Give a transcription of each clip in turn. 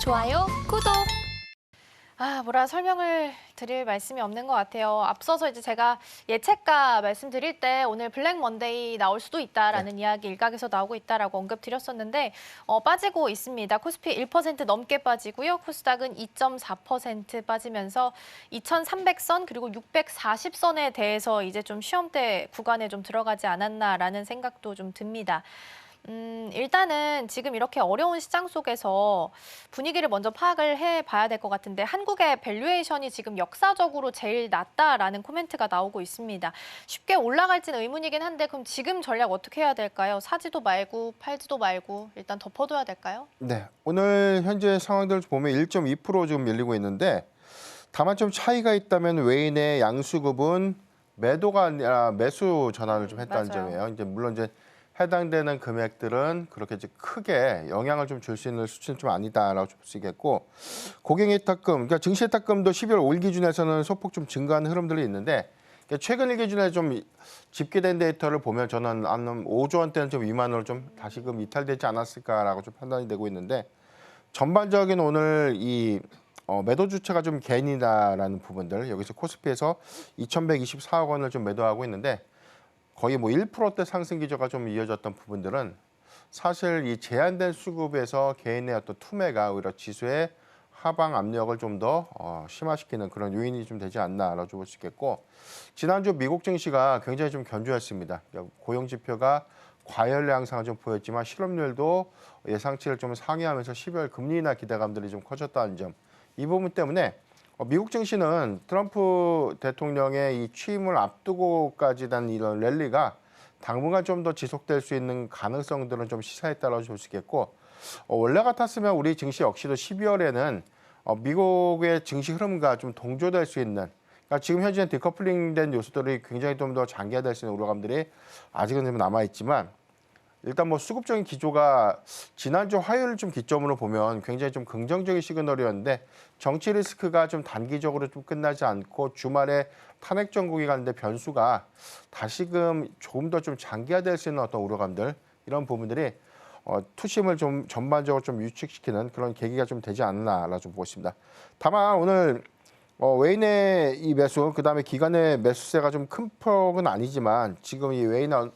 좋아요, 구독. 뭐라 설명을 드릴 말씀이 없는 것 같아요. 앞서서 이제 제가 예측가 말씀드릴 때 오늘 블랙 먼데이 나올 수도 있다라는 이야기 일각에서 나오고 있다라고 언급드렸었는데 빠지고 있습니다. 코스피 1% 넘게 빠지고요. 코스닥은 2.4% 빠지면서 2,300선 그리고 640선에 대해서 이제 좀 시험대 구간에 좀 들어가지 않았나라는 생각도 좀 듭니다. 일단은 지금 이렇게 어려운 시장 속에서 분위기를 먼저 파악을 해봐야 될 것 같은데 한국의 밸류에이션이 지금 역사적으로 제일 낮다라는 코멘트가 나오고 있습니다. 쉽게 올라갈지는 의문이긴 한데 그럼 지금 전략 어떻게 해야 될까요? 사지도 말고 팔지도 말고 일단 덮어둬야 될까요? 네, 오늘 현재 상황들을 보면 1.2% 지금 밀리고 있는데 다만 좀 차이가 있다면 외인의 양수급은 매도가 아니라 매수 전환을 좀 했다는 맞아요. 점이에요. 이제 물론 이제 해당되는 금액들은 그렇게 이제 크게 영향을 좀 줄 수 있는 수치는 좀 아니다라고 볼 수 있겠고 고객예탁금, 그러니까 증시예탁금도 12월 올 기준에서는 소폭 좀 증가하는 흐름들이 있는데 그러니까 최근 일 기준에 좀 집계된 데이터를 보면 저는 한 5조 원대는 좀 미만으로 좀 다시금 이탈되지 않았을까라고 좀 판단이 되고 있는데 전반적인 오늘 이 매도 주체가 좀 개인이다라는 부분들 여기서 코스피에서 2,124억 원을 좀 매도하고 있는데 거의 뭐 1%대 상승 기조가 좀 이어졌던 부분들은 사실 이 제한된 수급에서 개인의 어떤 투매가 오히려 지수의 하방 압력을 좀 더 심화시키는 그런 요인이 좀 되지 않나라고 볼 수 있겠고 지난주 미국 증시가 굉장히 좀 견조했습니다. 고용 지표가 과열 양상을 좀 보였지만 실업률도 예상치를 좀 상회하면서 12월 금리 인하 기대감들이 좀 커졌다는 점. 이 부분 때문에 미국 증시는 트럼프 대통령의 이 취임을 앞두고까지 단 이런 랠리가 당분간 좀 더 지속될 수 있는 가능성들은 좀 시사했다고 볼 수 있겠고 원래 같았으면 우리 증시 역시도 12월에는 미국의 증시 흐름과 좀 동조될 수 있는 그러니까 지금 현재 디커플링된 요소들이 굉장히 좀 더 장기화될 수 있는 우려감들이 아직은 좀 남아있지만 일단 뭐 수급적인 기조가 지난주 화요일 좀 기점으로 보면 굉장히 좀 긍정적인 시그널이었는데 정치 리스크가 좀 단기적으로 좀 끝나지 않고 주말에 탄핵 정국이 가는데 변수가 다시금 조금 더 좀 장기화될 수 있는 어떤 우려감들 이런 부분들이 투심을 좀 전반적으로 좀 유축시키는 그런 계기가 좀 되지 않나라 좀 보고 있습니다. 다만 오늘 외인의 이 매수 그다음에 기관의 매수세가 좀 큰 폭은 아니지만 지금 이 외인의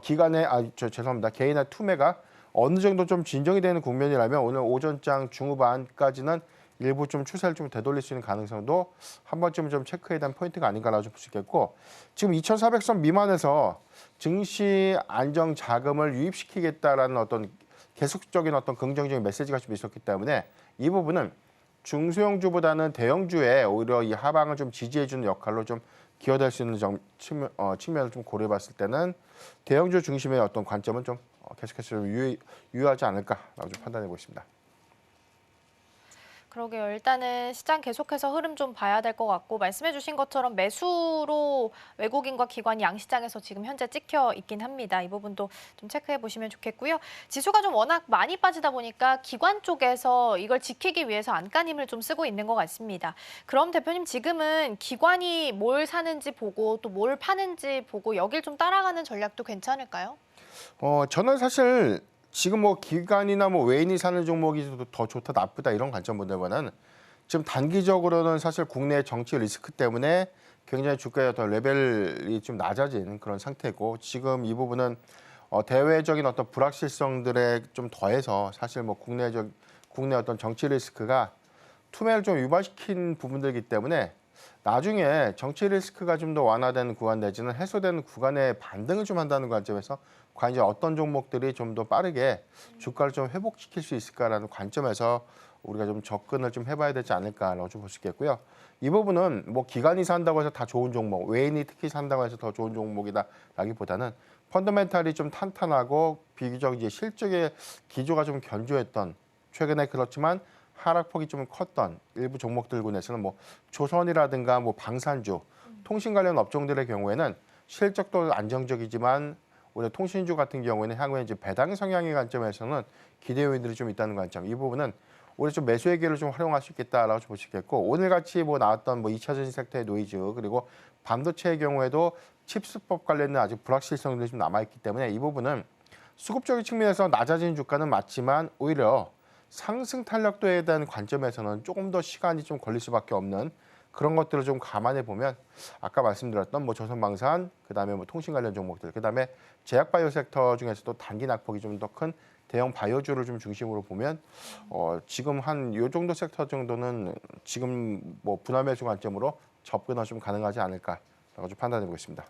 기간에 죄송합니다. 개인의 투매가 어느 정도 좀 진정이 되는 국면이라면 오늘 오전장 중후반까지는 일부 좀 추세를 좀 되돌릴 수 있는 가능성도 한 번쯤 좀 체크해야 되는 포인트가 아닌가라고 볼 수 있겠고 지금 2,400선 미만에서 증시 안정 자금을 유입시키겠다라는 어떤 계속적인 어떤 긍정적인 메시지가 좀 있었기 때문에 이 부분은 중소형주보다는 대형주에 오히려 이 하방을 좀 지지해주는 역할로 좀 기여될 수 있는 측면을 좀 고려해봤을 때는 대형주 중심의 어떤 관점은 좀 계속해서 좀 유효하지 않을까라고 좀 판단해보고 있습니다. 그러게요. 일단은 시장 계속해서 흐름 좀 봐야 될 것 같고 말씀해 주신 것처럼 매수로 외국인과 기관이 양시장에서 지금 현재 찍혀 있긴 합니다. 이 부분도 좀 체크해 보시면 좋겠고요. 지수가 좀 워낙 많이 빠지다 보니까 기관 쪽에서 이걸 지키기 위해서 안간힘을 좀 쓰고 있는 것 같습니다. 그럼 대표님 지금은 기관이 뭘 사는지 보고 또 뭘 파는지 보고 여길 좀 따라가는 전략도 괜찮을까요? 저는 사실 지금 뭐 기관이나 뭐 외인이 사는 종목이 더 좋다 나쁘다 이런 관점보다는 지금 단기적으로는 사실 국내 정치 리스크 때문에 굉장히 주가의 어떤 레벨이 좀 낮아진 그런 상태고 지금 이 부분은 대외적인 어떤 불확실성들에 좀 더해서 사실 뭐 국내 어떤 정치 리스크가 투매를 좀 유발시킨 부분들이기 때문에 나중에 정치 리스크가 좀 더 완화되는 구간 내지는 해소되는 구간에 반등을 좀 한다는 관점에서 과연 이제 어떤 종목들이 좀 더 빠르게 주가를 좀 회복시킬 수 있을까라는 관점에서 우리가 좀 접근을 좀 해봐야 되지 않을까라고 좀 볼 수 있겠고요. 이 부분은 뭐 기관이 산다고 해서 다 좋은 종목, 외인이 특히 산다고 해서 더 좋은 종목이다라기보다는 펀더멘탈이 좀 탄탄하고 비교적 이제 실적의 기조가 좀 견조했던 최근에 그렇지만 하락폭이 좀 컸던 일부 종목들 군에서는 뭐 조선이라든가 뭐 방산주, 통신 관련 업종들의 경우에는 실적도 안정적이지만 오히려 통신주 같은 경우에는 향후에 이제 배당 성향의 관점에서는 기대 요인들이 좀 있다는 관점. 이 부분은 오히려 좀 매수의 기회를 좀 활용할 수 있겠다라고 볼 수 있겠고 오늘 같이 뭐 나왔던 뭐 2차 전지 섹터의 노이즈 그리고 반도체의 경우에도 칩스법 관련된 아직 불확실성들이 좀 남아있기 때문에 이 부분은 수급적인 측면에서 낮아진 주가는 맞지만 오히려 상승 탄력도에 대한 관점에서는 조금 더 시간이 좀 걸릴 수밖에 없는 그런 것들을 좀 감안해 보면 아까 말씀드렸던 뭐 조선방산, 그다음에 뭐 통신 관련 종목들, 그다음에 제약바이오 섹터 중에서도 단기 낙폭이 좀 더 큰 대형 바이오주를 좀 중심으로 보면 지금 한 요 정도 섹터 정도는 지금 뭐 분할 매수 관점으로 접근은 좀 가능하지 않을까라고 좀 판단해 보겠습니다.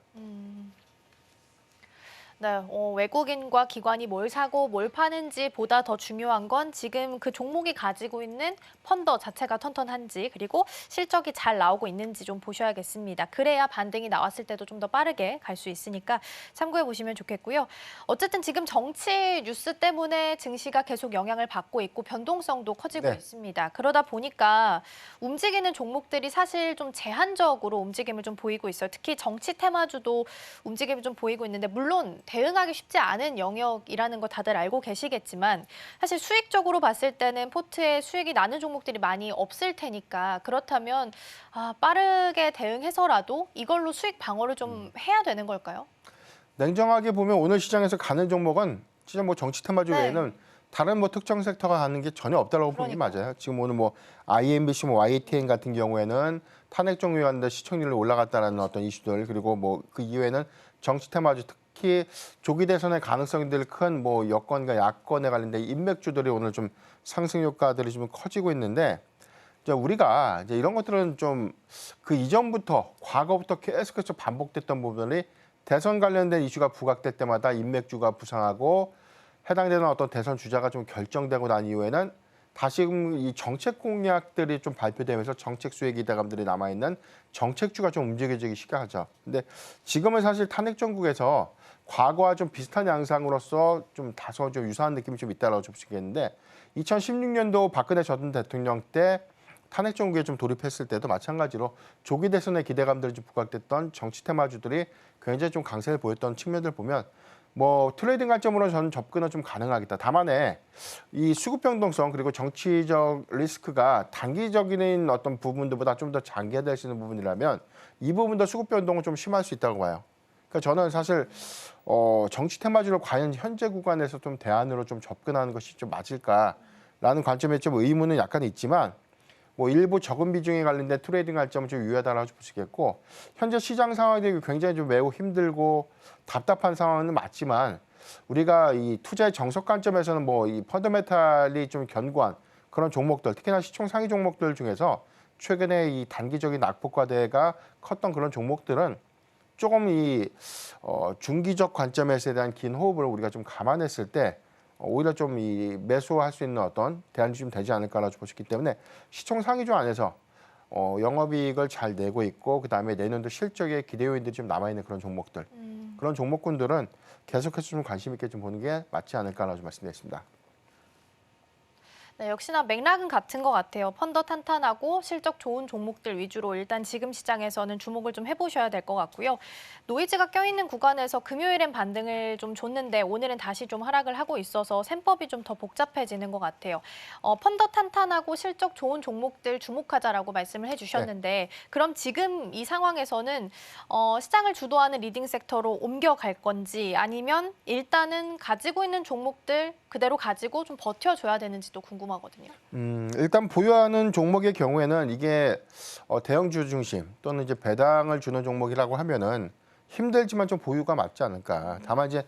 네, 외국인과 기관이 뭘 사고 뭘 파는지 보다 더 중요한 건 지금 그 종목이 가지고 있는 펀더 자체가 턴턴한지 그리고 실적이 잘 나오고 있는지 좀 보셔야겠습니다. 그래야 반등이 나왔을 때도 좀 더 빠르게 갈 수 있으니까 참고해 보시면 좋겠고요. 어쨌든 지금 정치 뉴스 때문에 증시가 계속 영향을 받고 있고 변동성도 커지고 네. 있습니다. 그러다 보니까 움직이는 종목들이 사실 좀 제한적으로 움직임을 좀 보이고 있어요. 특히 정치 테마주도 움직임을 좀 보이고 있는데 물론 대응하기 쉽지 않은 영역이라는 거 다들 알고 계시겠지만 사실 수익적으로 봤을 때는 포트에 수익이 나는 종목들이 많이 없을 테니까 그렇다면 빠르게 대응해서라도 이걸로 수익 방어를 좀 해야 되는 걸까요? 냉정하게 보면 오늘 시장에서 가는 종목은 진짜 뭐 정치 테마주 네. 외에는 다른 뭐 특정 섹터가 가는 게 전혀 없다라고 보는 게 그러니까요. 맞아요. 지금 오늘 뭐 IMBC, 뭐 YTN 같은 경우에는 탄핵 종료하는데 시청률이 올라갔다라는 어떤 이슈들, 그리고 뭐 그 이외에는 정치 테마주, 특히 조기 대선의 가능성들이 큰 뭐 여권과 야권에 관련된 인맥주들이 오늘 좀 상승 효과들이 좀 커지고 있는데, 이제 우리가 이제 이런 것들은 좀 그 이전부터 과거부터 계속해서 반복됐던 부분이 대선 관련된 이슈가 부각될 때마다 인맥주가 부상하고 해당되는 어떤 대선 주자가 좀 결정되고 난 이후에는 다시금 이 정책 공약들이 좀 발표되면서 정책 수혜 기대감들이 남아있는 정책주가 좀 움직여지기 시작하죠. 근데 지금은 사실 탄핵 정국에서 과거와 좀 비슷한 양상으로서 좀 다소 좀 유사한 느낌이 좀 있다라고 볼 수 있겠는데, 2016년도 박근혜 전 대통령 때 탄핵 정국에 좀 돌입했을 때도 마찬가지로 조기 대선의 기대감들이 좀 부각됐던 정치 테마주들이 굉장히 좀 강세를 보였던 측면들 보면 뭐 트레이딩 관점으로 저는 접근은 좀 가능하겠다. 다만에 이 수급 변동성 그리고 정치적 리스크가 단기적인 어떤 부분들보다 좀 더 장기화될 수 있는 부분이라면 이 부분도 수급 변동은 좀 심할 수 있다고 봐요. 그러니까 저는 사실 정치 테마주를 과연 현재 구간에서 좀 대안으로 좀 접근하는 것이 좀 맞을까라는 관점에 좀 의문은 약간 있지만, 뭐 일부 적은 비중에 관련된 트레이딩 관점은 좀 유효하다고 보시겠고, 현재 시장 상황이 굉장히 좀 매우 힘들고 답답한 상황은 맞지만 우리가 이 투자의 정석 관점에서는 뭐 이 펀더멘탈이 좀 견고한 그런 종목들, 특히나 시총 상위 종목들 중에서 최근에 이 단기적인 낙폭과대가 컸던 그런 종목들은 조금 이 중기적 관점에서에 대한 긴 호흡을 우리가 좀 감안했을 때 오히려 좀 이 매수할 수 있는 어떤 대안이 좀 되지 않을까라고 보시기 때문에, 시총 상위주 안에서 영업이익을 잘 내고 있고 그다음에 내년도 실적에 기대 요인들이 좀 남아 있는 그런 종목들, 그런 종목군들은 계속해서 좀 관심 있게 좀 보는 게 맞지 않을까라고 말씀드렸습니다. 네, 역시나 맥락은 같은 것 같아요. 펀더 탄탄하고 실적 좋은 종목들 위주로 일단 지금 시장에서는 주목을 좀 해보셔야 될 것 같고요. 노이즈가 껴있는 구간에서 금요일엔 반등을 좀 줬는데 오늘은 다시 좀 하락을 하고 있어서 셈법이 좀 더 복잡해지는 것 같아요. 펀더 탄탄하고 실적 좋은 종목들 주목하자라고 말씀을 해주셨는데 그럼 지금 이 상황에서는 시장을 주도하는 리딩 섹터로 옮겨갈 건지 아니면 일단은 가지고 있는 종목들 그대로 가지고 좀 버텨줘야 되는지도 궁금하거든요. 일단 보유하는 종목의 경우에는 이게 대형주 중심 또는 이제 배당을 주는 종목이라고 하면은 힘들지만 좀 보유가 맞지 않을까. 다만 이제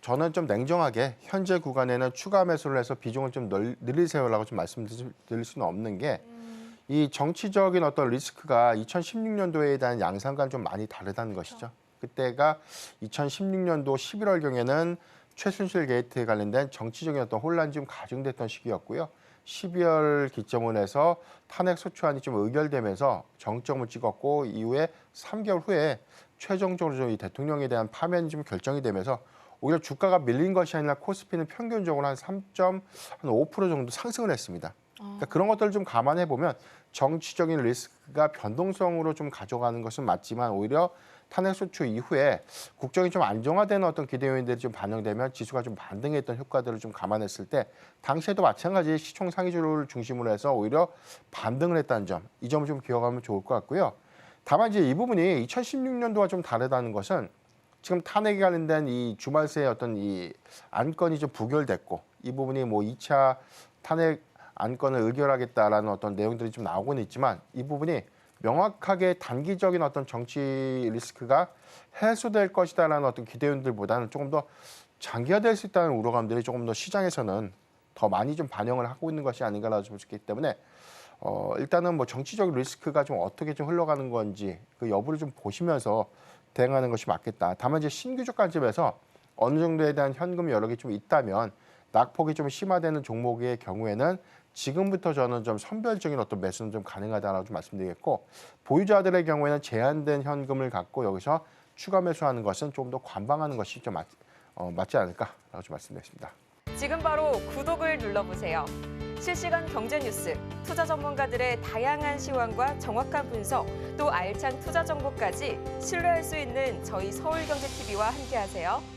저는 좀 냉정하게 현재 구간에는 추가 매수를 해서 비중을 좀 늘리세요라고 좀 말씀드릴 수는 없는 게, 이 정치적인 어떤 리스크가 2016년도에 대한 양상과는 좀 많이 다르다는 것이죠. 그때가 2016년도 11월경에는 최순실 게이트에 관련된 정치적인 어떤 혼란이 좀 가중됐던 시기였고요. 12월 기점으로 해서 탄핵 소추안이 좀 의결되면서 정점을 찍었고, 이후에 3개월 후에 최종적으로 좀 이 대통령에 대한 파면이 좀 결정이 되면서 오히려 주가가 밀린 것이 아니라 코스피는 평균적으로 한 3.5% 정도 상승을 했습니다. 그러니까 그런 것들을 좀 감안해 보면 정치적인 리스크가 변동성으로 좀 가져가는 것은 맞지만, 오히려 탄핵소추 이후에 국정이 좀 안정화되는 어떤 기대 요인들이 좀 반영되면 지수가 좀 반등했던 효과들을 좀 감안했을 때 당시에도 마찬가지 시총 상위주를 중심으로 해서 오히려 반등을 했다는 점, 이 점을 좀 기억하면 좋을 것 같고요. 다만 이제 이 부분이 2016년도와 좀 다르다는 것은 지금 탄핵에 관련된 이 주말세의 어떤 이 안건이 좀 부결됐고, 이 부분이 뭐 2차 탄핵 안건을 의결하겠다라는 어떤 내용들이 좀 나오고는 있지만 이 부분이 명확하게 단기적인 어떤 정치 리스크가 해소될 것이다라는 어떤 기대감들보다는 조금 더 장기화될 수 있다는 우려감들이 조금 더 시장에서는 더 많이 좀 반영을 하고 있는 것이 아닌가라고 볼 수 있기 때문에 일단은 뭐 정치적 리스크가 좀 어떻게 좀 흘러가는 건지 그 여부를 좀 보시면서 대응하는 것이 맞겠다. 다만 이제 신규적 관점에서 어느 정도에 대한 현금이 여러 개 좀 있다면 낙폭이 좀 심화되는 종목의 경우에는 지금부터 저는 좀 선별적인 어떤 매수는 좀 가능하다라고 좀 말씀드리겠고 보유자들의 경우에는 제한된 현금을 갖고 여기서 추가 매수하는 것은 좀 더 관방하는 것이 좀 맞지 않을까라고 좀 말씀드리겠습니다. 지금 바로 구독을 눌러보세요. 실시간 경제 뉴스, 투자 전문가들의 다양한 시황과 정확한 분석, 또 알찬 투자 정보까지 신뢰할 수 있는 저희 서울경제TV와 함께하세요.